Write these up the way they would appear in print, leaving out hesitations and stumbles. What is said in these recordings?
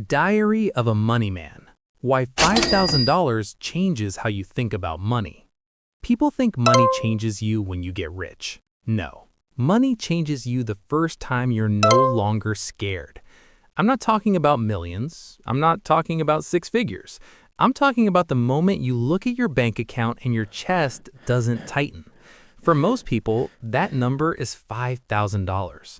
Diary of a Money Man. Why $5,000 changes how you think about money. People think money changes you when you get rich. No. Money changes you the first time you're no longer scared. I'm not talking about millions. I'm not talking about six figures. I'm talking about the moment you look at your bank account and your chest doesn't tighten. For most people, that number is $5,000.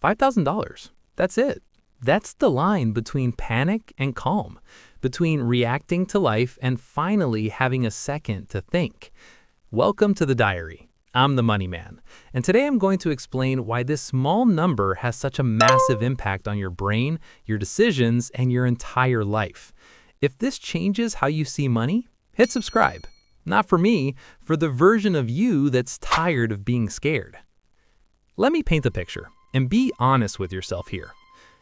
$5,000. That's it. That's the line between panic and calm, between reacting to life and finally having a second to think. Welcome to the diary. I'm the Money Man, and today I'm going to explain why this small number has such a massive impact on your brain, your decisions, and your entire life. If this changes how you see money, hit subscribe. Not for me, for the version of you that's tired of being scared. Let me paint the picture, and be honest with yourself here.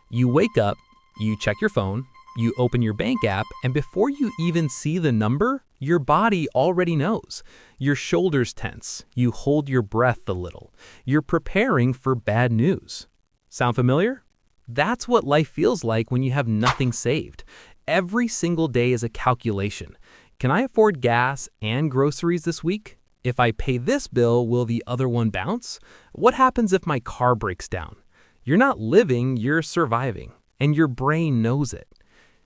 You wake up, you check your phone, you open your bank app, and before you even see the number, your body already knows. Your shoulders tense, you hold your breath a little. You're preparing for bad news. Sound familiar? That's what life feels like when you have nothing saved. Every single day is a calculation. Can I afford gas and groceries this week? If I pay this bill, will the other one bounce? What happens if my car breaks down? You're not living, you're surviving, and your brain knows it.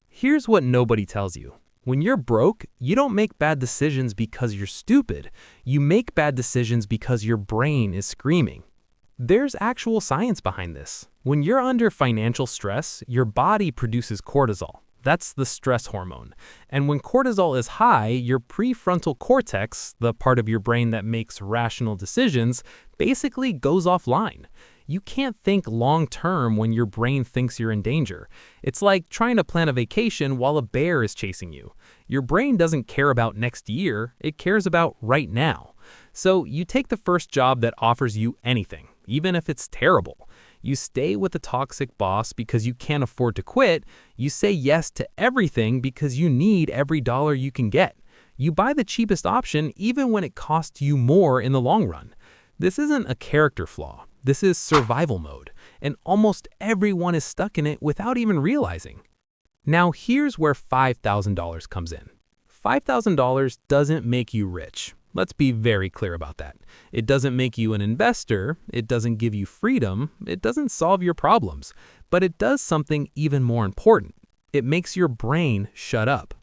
Here's what nobody tells you. When you're broke, you don't make bad decisions because you're stupid. You make bad decisions because your brain is screaming. There's actual science behind this. When you're under financial stress, your body produces cortisol. That's the stress hormone. And when cortisol is high, your prefrontal cortex, the part of your brain that makes rational decisions, basically goes offline. You can't think long-term when your brain thinks you're in danger. It's like trying to plan a vacation while a bear is chasing you. Your brain doesn't care about next year, it cares about right now. So you take the first job that offers you anything, even if it's terrible. You stay with a toxic boss because you can't afford to quit. You say yes to everything because you need every dollar you can get. You buy the cheapest option even when it costs you more in the long run. This isn't a character flaw. This is survival mode, and almost everyone is stuck in it without even realizing. Now here's where $5,000 comes in. $5,000 doesn't make you rich. Let's be very clear about that. It doesn't make you an investor, it doesn't give you freedom, it doesn't solve your problems, but it does something even more important. It makes your brain shut up.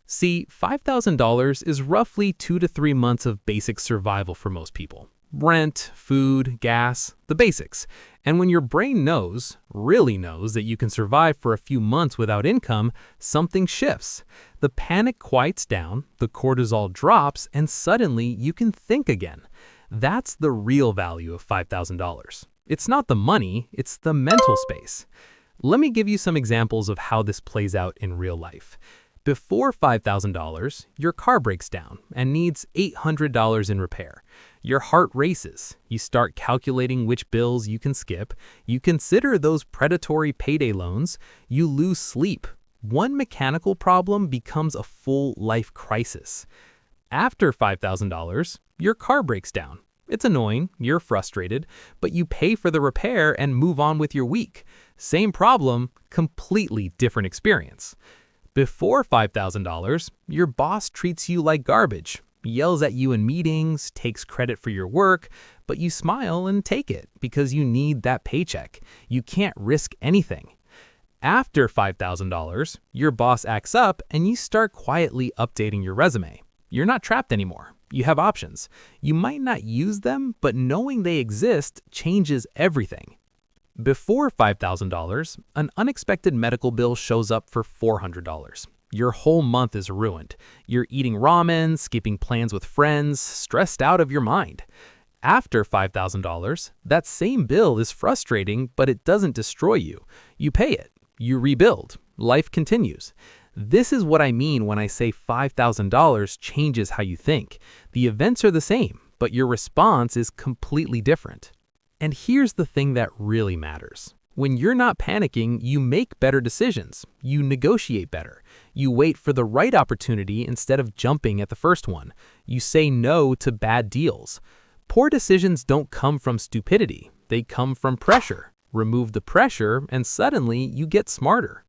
See, $5,000 is roughly 2 to 3 months of basic survival for most people. Rent, food, gas, the basics. And when your brain knows, really knows, that you can survive for a few months without income, something shifts. The panic quiets down, the cortisol drops, and suddenly you can think again. That's the real value of $5,000. It's not the money, it's the mental space. Let me give you some examples of how this plays out in real life. Before $5,000, your car breaks down and needs $800 in repair. Your heart races. You start calculating which bills you can skip. You consider those predatory payday loans. You lose sleep. One mechanical problem becomes a full life crisis. After $5,000, your car breaks down. It's annoying, you're frustrated, but you pay for the repair and move on with your week. Same problem, completely different experience. Before $5,000, your boss treats you like garbage, yells at you in meetings, takes credit for your work, but you smile and take it because you need that paycheck. You can't risk anything. After $5,000, your boss acts up and you start quietly updating your resume. You're not trapped anymore. You have options. You might not use them, but knowing they exist changes everything. Before $5,000, an unexpected medical bill shows up for $400. Your whole month is ruined. You're eating ramen, skipping plans with friends, stressed out of your mind. After $5,000, that same bill is frustrating, but it doesn't destroy you. You pay it. You rebuild. Life continues. This is what I mean when I say $5,000 changes how you think. The events are the same, but your response is completely different. And here's the thing that really matters. When you're not panicking, you make better decisions. You negotiate better. You wait for the right opportunity instead of jumping at the first one. You say no to bad deals. Poor decisions don't come from stupidity. They come from pressure. Remove the pressure, and suddenly you get smarter.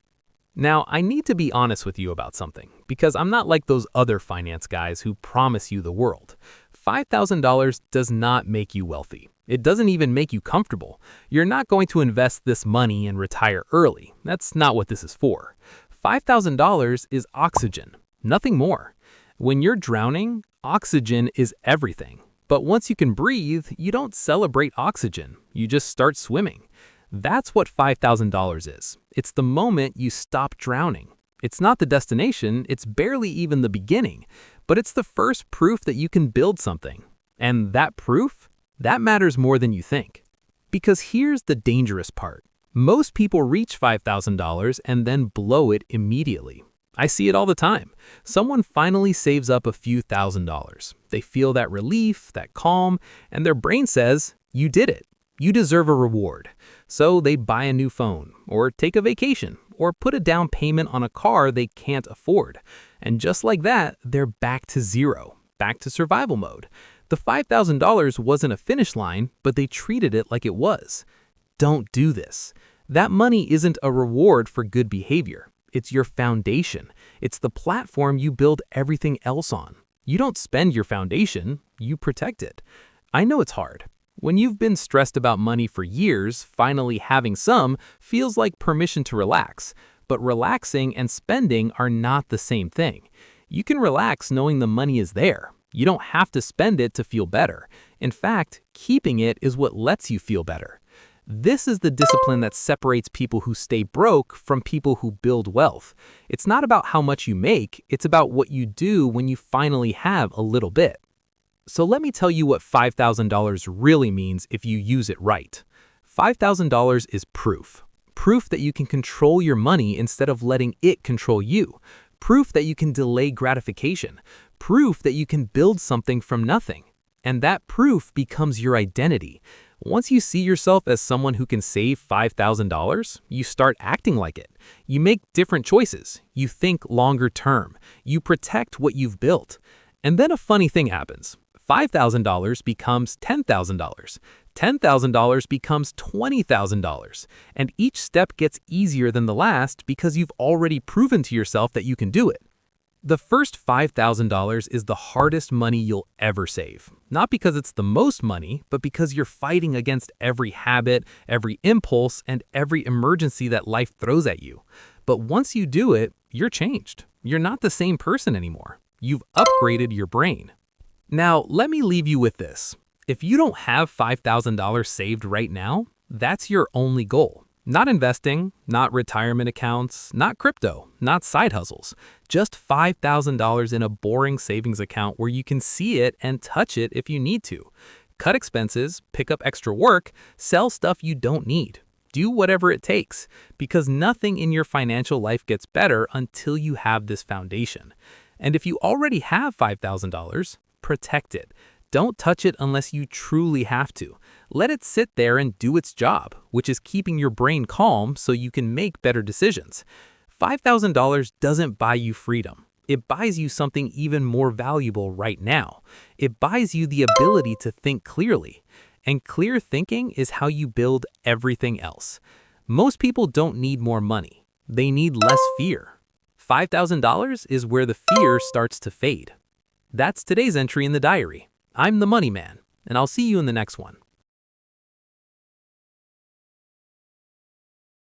Now, I need to be honest with you about something, because I'm not like those other finance guys who promise you the world. $5,000 does not make you wealthy. It doesn't even make you comfortable. You're not going to invest this money and retire early. That's not what this is for. $5,000 is oxygen, nothing more. When you're drowning, oxygen is everything. But once you can breathe, you don't celebrate oxygen. You just start swimming. That's what $5,000 is. It's the moment you stop drowning. It's not the destination, it's barely even the beginning, but it's the first proof that you can build something. And that proof, that matters more than you think. Because here's the dangerous part. Most people reach $5,000 and then blow it immediately. I see it all the time. Someone finally saves up a few $1,000s. They feel that relief, that calm, and their brain says, "You did it. You deserve a reward." So they buy a new phone, or take a vacation, or put a down payment on a car they can't afford. And just like that, they're back to zero, back to survival mode. The $5,000 wasn't a finish line, but they treated it like it was. Don't do this. That money isn't a reward for good behavior. It's your foundation. It's the platform you build everything else on. You don't spend your foundation, you protect it. I know it's hard. When you've been stressed about money for years, finally having some feels like permission to relax. But relaxing and spending are not the same thing. You can relax knowing the money is there. You don't have to spend it to feel better. In fact, keeping it is what lets you feel better. This is the discipline that separates people who stay broke from people who build wealth. It's not about how much you make, it's about what you do when you finally have a little bit. So let me tell you what $5,000 really means if you use it right. $5,000 is proof. Proof that you can control your money instead of letting it control you. Proof that you can delay gratification. Proof that you can build something from nothing. And that proof becomes your identity. Once you see yourself as someone who can save $5,000, you start acting like it. You make different choices. You think longer term. You protect what you've built. And then a funny thing happens. $5,000 becomes $10,000. $10,000 becomes $20,000. And each step gets easier than the last because you've already proven to yourself that you can do it. The first $5,000 is the hardest money you'll ever save. Not because it's the most money, but because you're fighting against every habit, every impulse, and every emergency that life throws at you. But once you do it, you're changed. You're not the same person anymore. You've upgraded your brain. Now, let me leave you with this. If you don't have $5,000 saved right now, that's your only goal. Not investing, not retirement accounts, not crypto, not side hustles. Just $5,000 in a boring savings account where you can see it and touch it if you need to. Cut expenses, pick up extra work, sell stuff you don't need. Do whatever it takes, because nothing in your financial life gets better until you have this foundation. And if you already have $5,000, protect it. Don't touch it unless you truly have to. Let it sit there and do its job, which is keeping your brain calm so you can make better decisions. $5,000 doesn't buy you freedom. It buys you something even more valuable right now. It buys you the ability to think clearly. And clear thinking is how you build everything else. Most people don't need more money. They need less fear. $5,000 is where the fear starts to fade. That's today's entry in the diary. I'm the Money Man, and I'll see you in the next one.